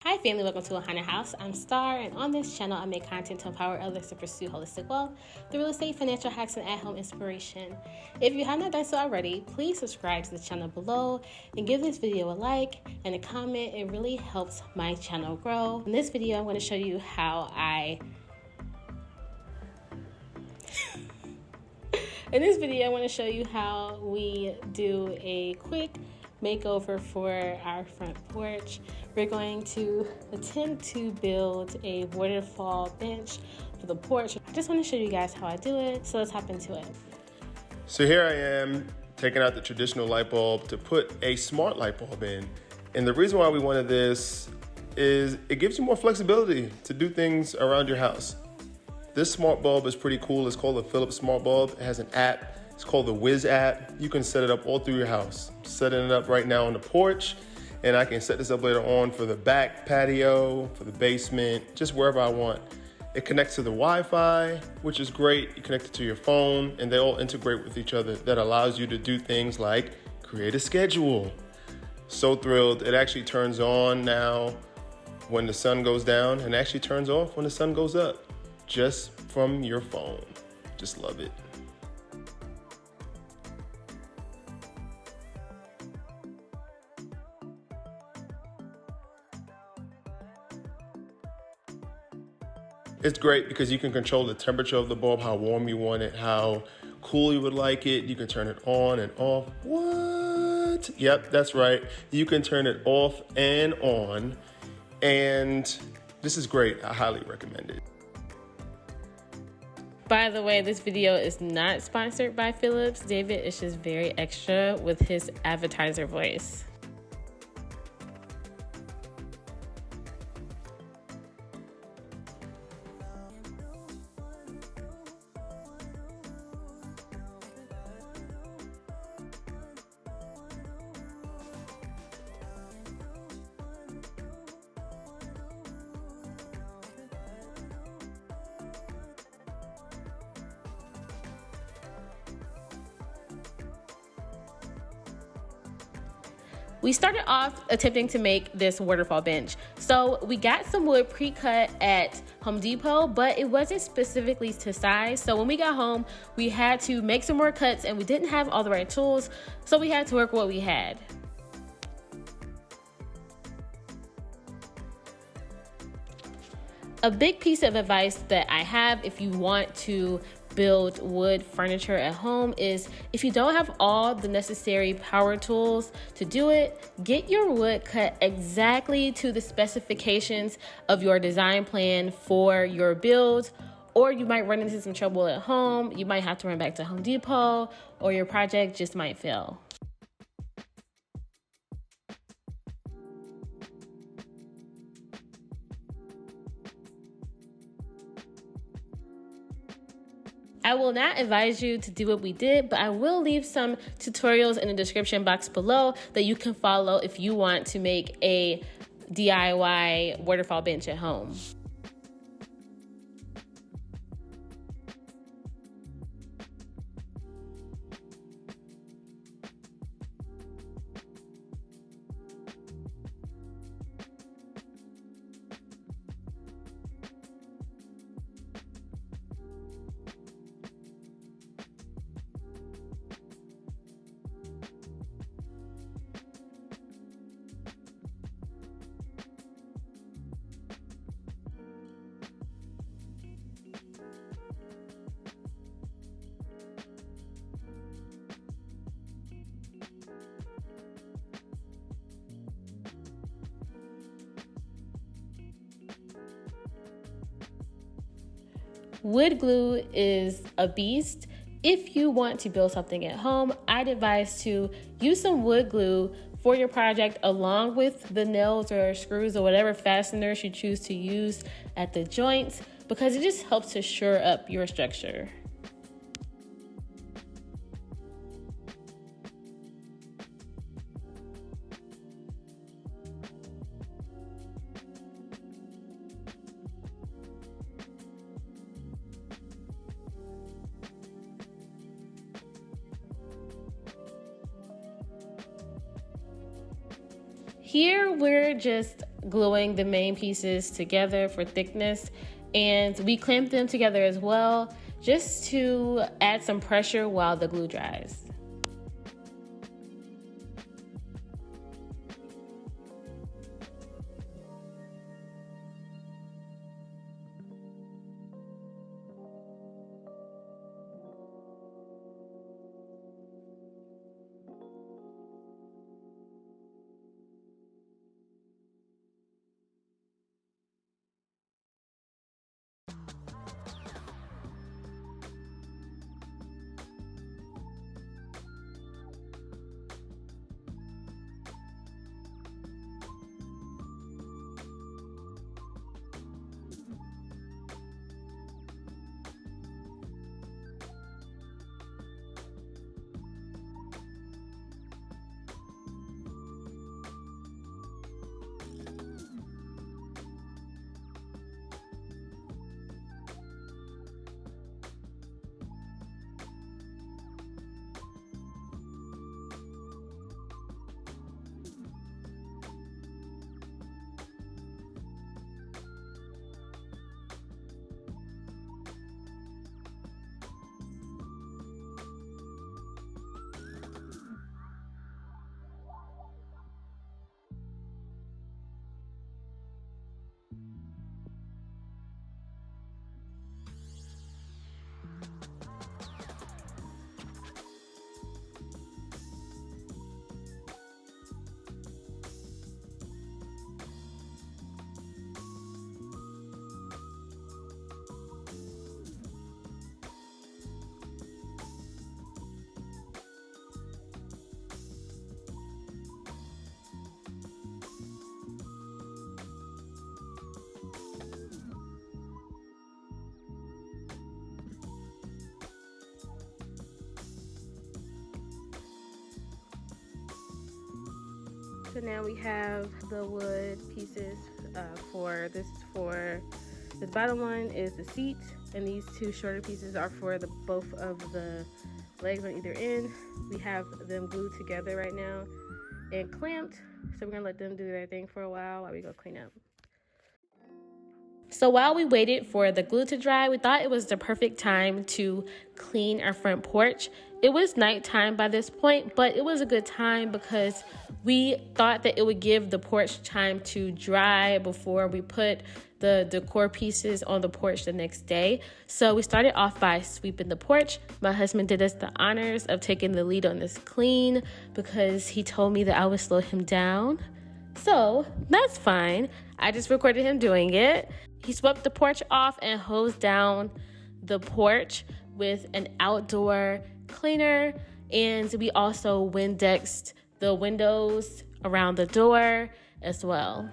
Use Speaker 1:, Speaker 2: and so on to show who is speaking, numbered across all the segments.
Speaker 1: Hi family, welcome to A Haunted House. I'm Star, and on this channel I make content to empower others to pursue holistic wealth through real estate, financial hacks, and at-home inspiration. If you have not done so already, please subscribe to the channel below and give this video a like and a comment. It really helps my channel grow. In this video, I'm going to show you how we do a quick makeover for our front porch. We're going to attempt to build a waterfall bench for the porch. I just want to show you guys how I do it, so let's hop into it.
Speaker 2: So here I am taking out the traditional light bulb to put a smart light bulb in. And the reason why we wanted this is it gives you more flexibility to do things around your house. This smart bulb is pretty cool. It's called the Philips Smart Bulb. It has an app. It's called the Wiz app. You can set it up all through your house. I'm setting it up right now on the porch, and I can set this up later on for the back patio, for the basement, just wherever I want. It connects to the Wi-Fi, which is great. You connect it to your phone, and they all integrate with each other. That allows you to do things like create a schedule. So thrilled. It actually turns on now when the sun goes down and actually turns off when the sun goes up, just from your phone. Just love it. It's great because you can control the temperature of the bulb, how warm you want it, how cool you would like it. You can turn it on and off. What? Yep, that's right. You can turn it off and on. And this is great. I highly recommend it.
Speaker 1: By the way, this video is not sponsored by Philips. David is just very extra with his advertiser voice. We started off attempting to make this waterfall bench. So we got some wood pre-cut at Home Depot, but it wasn't specifically to size. So when we got home, we had to make some more cuts and we didn't have all the right tools. So we had to work with what we had. A big piece of advice that I have if you want to build wood furniture at home is if you don't have all the necessary power tools to do it, get your wood cut exactly to the specifications of your design plan for your build, or you might run into some trouble at home. You might have to run back to Home Depot, or your project just might fail. I will not advise you to do what we did, but I will leave some tutorials in the description box below that you can follow if you want to make a DIY waterfall bench at home. Wood glue is a beast. If you want to build something at home, I'd advise to use some wood glue for your project along with the nails or screws or whatever fasteners you choose to use at the joints, because it just helps to shore up your structure. Here we're just gluing the main pieces together for thickness, and we clamped them together as well just to add some pressure while the glue dries. So now we have the wood pieces for this bottom one is the seat, and these two shorter pieces are for both of the legs on either end. We have them glued together right now and clamped, so we're gonna let them do their thing for a while we go clean up. So while we waited for the glue to dry, we thought it was the perfect time to clean our front porch. It was nighttime by this point, but it was a good time because we thought that it would give the porch time to dry before we put the decor pieces on the porch the next day. So we started off by sweeping the porch. My husband did us the honors of taking the lead on this clean because he told me that I would slow him down. So that's fine. I just recorded him doing it. He swept the porch off and hosed down the porch with an outdoor cleaner, and we also Windexed the windows around the door as well.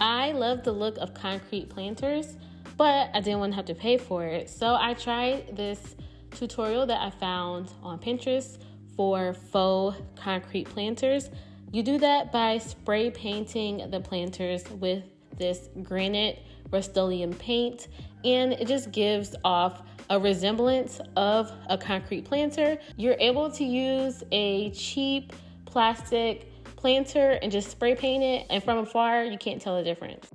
Speaker 1: I love the look of concrete planters, but I didn't want to have to pay for it. So I tried this tutorial that I found on Pinterest for faux concrete planters. You do that by spray painting the planters with this granite Rust-Oleum paint, and it just gives off a resemblance of a concrete planter. You're able to use a cheap plastic planter and just spray paint it, and from afar you can't tell the difference.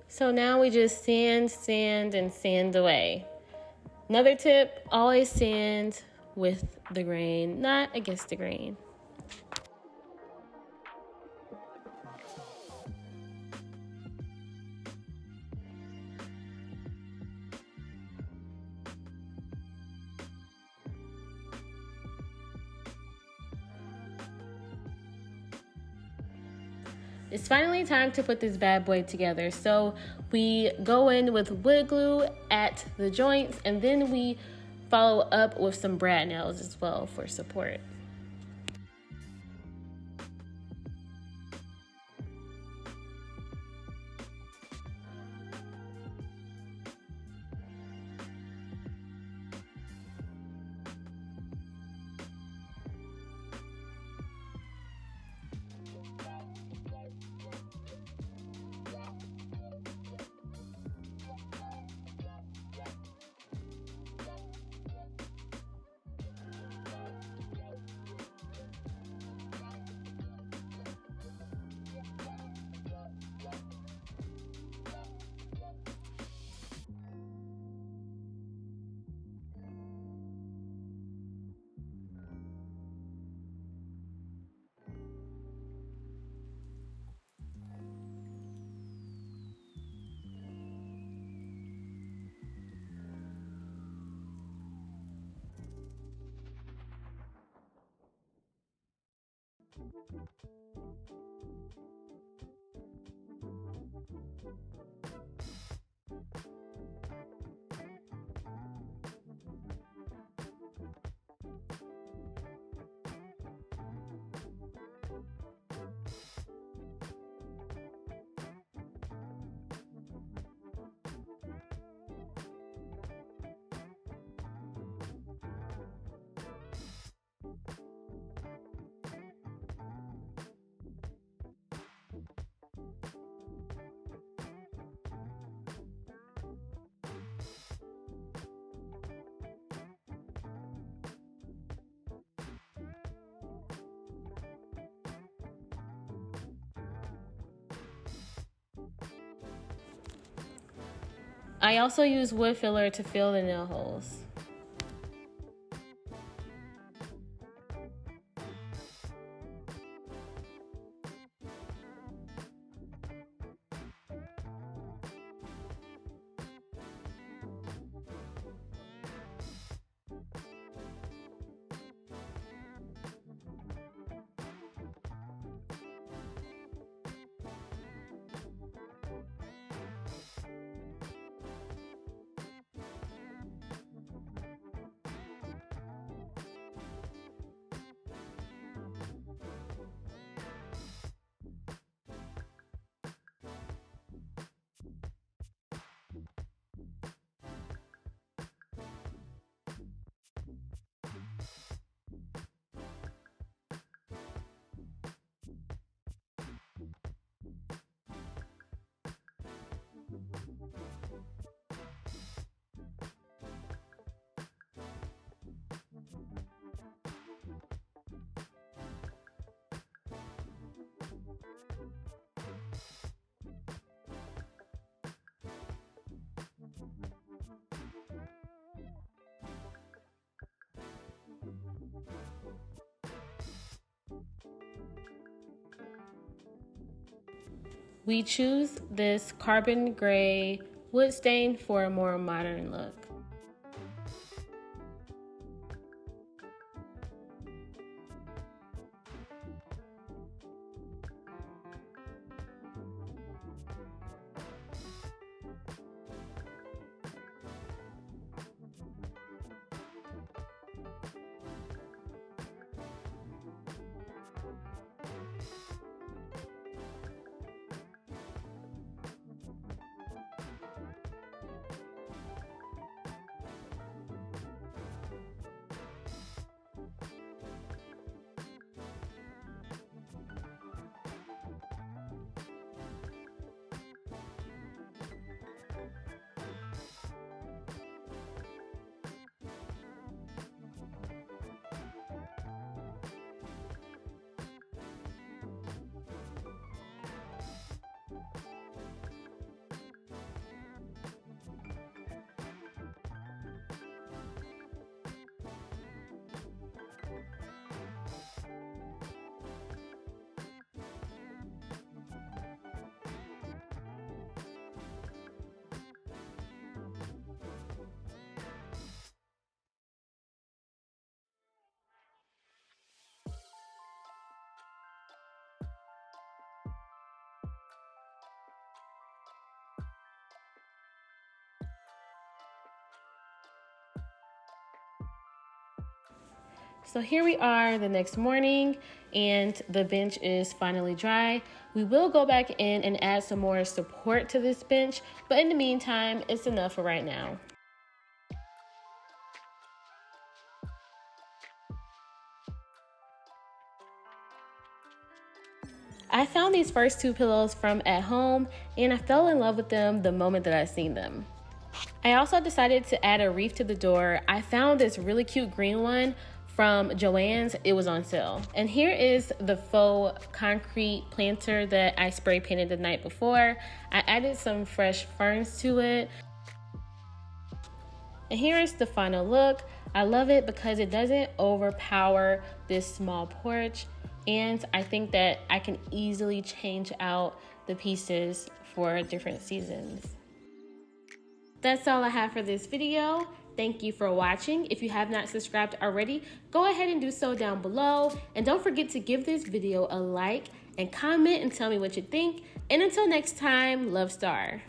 Speaker 1: So now we just sand away. Another tip, always sand with the grain, not against the grain. It's finally time to put this bad boy together. So we go in with wood glue at the joints, and then we follow up with some brad nails as well for support. I also use wood filler to fill the nail holes. We choose this carbon gray wood stain for a more modern look. So here we are the next morning and the bench is finally dry. We will go back in and add some more support to this bench, but in the meantime, it's enough for right now. I found these first two pillows from at home and I fell in love with them the moment that I seen them. I also decided to add a wreath to the door. I found this really cute green one from Joann's. It was on sale. And here is the faux concrete planter that I spray painted the night before. I added some fresh ferns to it. And here is the final look. I love it because it doesn't overpower this small porch. And I think that I can easily change out the pieces for different seasons. That's all I have for this video. Thank you for watching. If you have not subscribed already, go ahead and do so down below. And don't forget to give this video a like and comment and tell me what you think. And until next time, love Star.